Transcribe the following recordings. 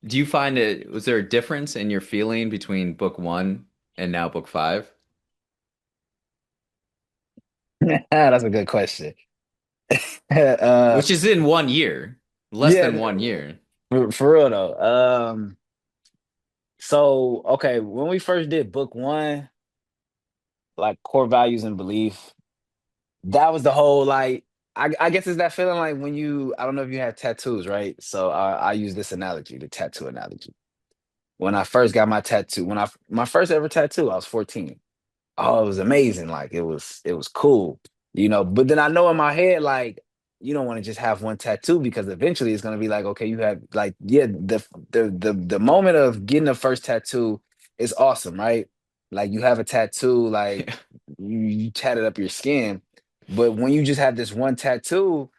Do you find it, was there a difference in your feeling between book one and now book five? That's a good question. uh, Which is in 1 year, less yeah, than 1 year. for real though. So okay, when we first did book one, like core values and belief, that was the whole like. I guess it's that feeling like when you. I don't know if you have tattoos, right? So I use this analogy, the tattoo analogy. When I first got my tattoo, my first ever tattoo, I was 14. Oh, it was amazing. Like it was cool, But then I know in my head, like, you don't want to just have one tattoo because eventually it's gonna be like, okay, you have like, yeah, the moment of getting the first tattoo is awesome, right? Like you have a tattoo, like you tatted up your skin. But when you just have this one tattoo,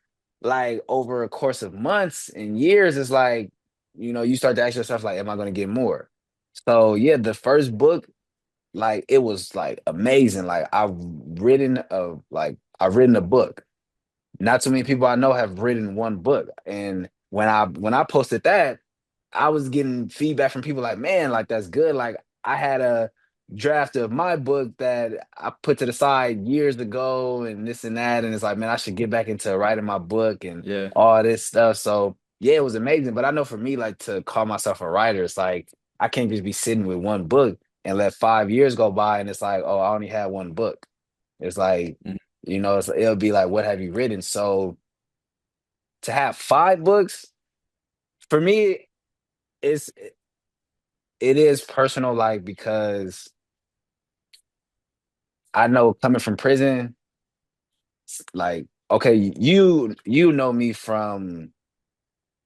like over a course of months and years, it's like, you start to ask yourself, like, am I gonna get more? So yeah, the first book, like it was like amazing. Like I've written a book. Not too many people I know have written one book. And when I posted that, I was getting feedback from people like, man, like that's good. Like I had a draft of my book that I put to the side years ago and this and that. And it's like, man, I should get back into writing my book and Yeah. all this stuff. So yeah, it was amazing. But I know for me, like to call myself a writer, it's like I can't just be sitting with one book and let 5 years go by and it's like, oh, I only had one book. It's like, Mhm. it'll be like, what have you written? So to have five books, for me, it's it is personal, like because I know coming from prison, like okay, you know me from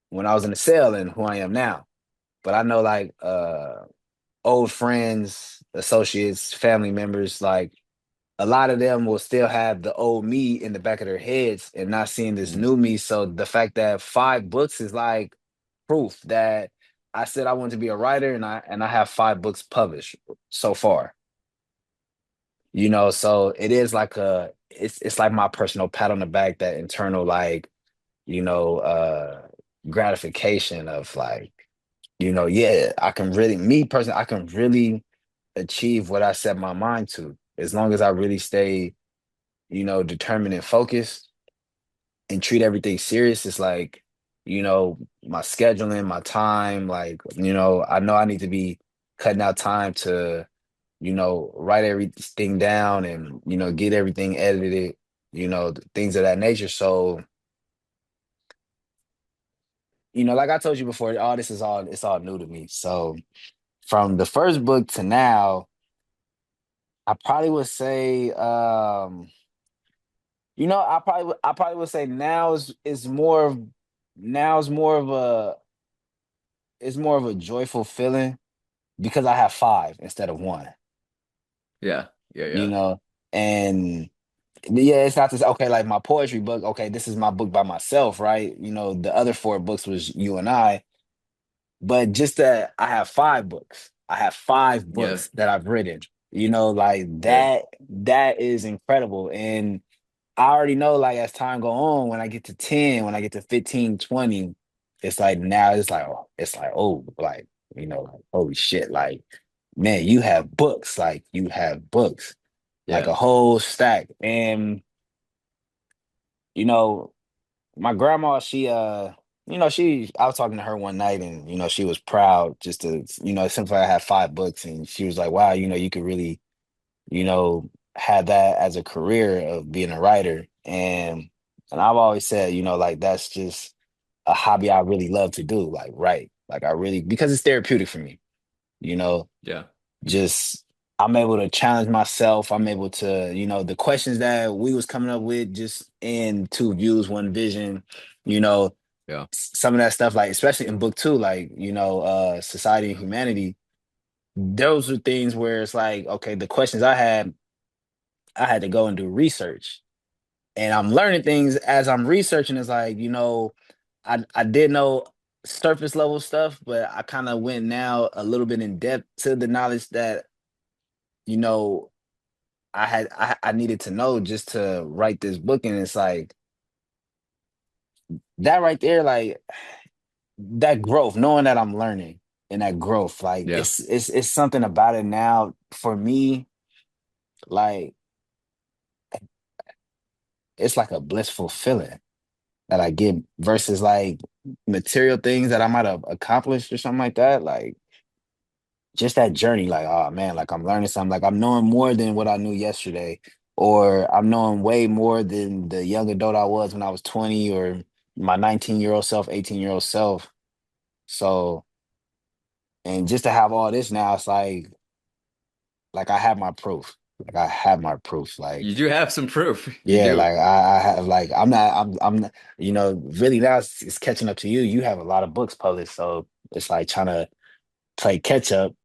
when I was in the cell and who I am now, but I know like old friends, associates, family members, like a lot of them will still have the old me in the back of their heads and not seeing this Mhm. new me. So the fact that five books is like proof that I said I wanted to be a writer and I have five books published so far. So it is like it's like my personal pat on the back, that internal like, you know, uh gratification of like, yeah, I can really me personally, I can really achieve what I set my mind to as long as I really stay, determined and focused and treat everything serious. It's like, my scheduling, my time, like, I know I need to be cutting out time to, write everything down and, get everything edited, things of that nature. So, like I told you before, all this is all it's all new to me. So from the first book to now, I probably would say, I probably would say now is more of a it's more of a joyful feeling because I have five instead of one, Yeah. Yeah. you Yeah. know? And yeah, it's not to say, okay, like my poetry book, okay, this is my book by myself, right? The other four books was you and I, but just that I have five books. I have five Yeah. books that I've written, like Yeah. that is incredible. And I already know, like, as time go on, when I get to 10, when I get to 15, 20, it's like now oh, like, like, holy shit, like, man, you have books, like you have books, like Yeah. a whole stack. And, you know, my grandma, I was talking to her one night and, she was proud just to, simply I had five books and she was like, wow, you could really, you know, had that as a career of being a writer. And I've always said, like that's just a hobby I really love to do, like write. Like I really because it's therapeutic for me, you know, Yeah. just I'm able to challenge myself. I'm able to, the questions that we was coming up with just in two views, one vision, you know, Yeah. some of that stuff, like especially in book two, like, society and humanity, those are things where it's like, okay, the questions I had to go and do research. And I'm learning things as I'm researching. It's like, I did know surface level stuff, but I kind of went now a little bit in depth to the knowledge that, you know, I needed to know just to write this book. And it's like that right there, like that growth, knowing that I'm learning and that growth, like Yeah. it's something about it now for me, like it's like a blissful feeling that I get versus like material things that I might have accomplished or something like that. Like just that journey, like, oh man, like I'm learning something, like I'm knowing more than what I knew yesterday, or I'm knowing way more than the young adult I was when I was 20 or my 19-year-old self, 18-year-old self. So, and just to have all this now, it's like I have my proof. Like I have my proof. Like, You do have some proof. You yeah, do. like I have like I'm not, really now it's catching up to you. You have a lot of books published, so it's like trying to play catch up